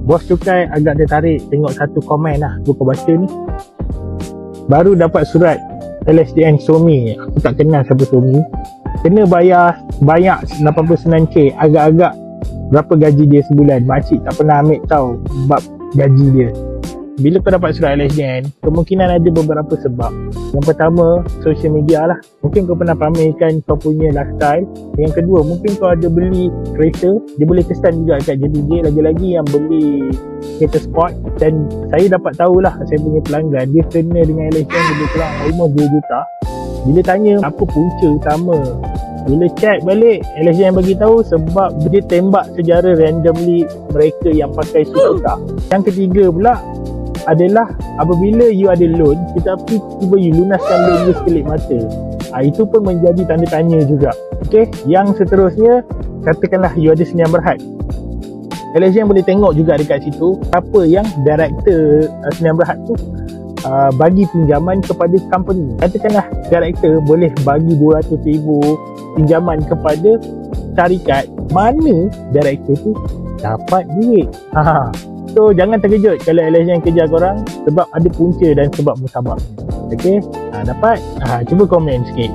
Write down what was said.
Bos cukai agak tertarik tengok satu komen lah. Kau baca ni. Baru dapat surat LSDN Somi. Aku tak kenal siapa Somi. Kena bayar banyak 89k. Agak-agak berapa gaji dia sebulan. Makcik tak pernah ambil tahu bab gaji dia. Bila kau dapat surat LSDN, kemungkinan ada beberapa sebab. Yang pertama, social media lah. Mungkin kau pernah pamerkan kau punya lifestyle. Yang kedua, mungkin kau ada beli kereta. Dia boleh kesan juga kat JDJ. Lagi-lagi yang beli kereta sport. Dan saya dapat tahulah, saya punya pelanggan, dia kena dengan LSDN lebih kurang almost 2 juta. Bila tanya apa punca utama, bila check balik, LSDN bagi tahu sebab dia tembak secara randomly mereka yang pakai supercar. Yang ketiga pula adalah apabila you ada loan tetapi cuba you lunaskan loan you sekelip mata. Itu pun menjadi tanda tanya juga. Okey, yang seterusnya, katakanlah you ada senyam berhad. LSDN boleh tengok juga dekat situ apa yang director senyam berhad tu bagi pinjaman kepada company. Katakanlah director boleh bagi 200,000 pinjaman kepada syarikat, mana director tu dapat duit. So jangan terkejut kalau LSDN kejar korang, sebab ada punca dan sebab musabab. Okey, dapat? Cuba komen sikit.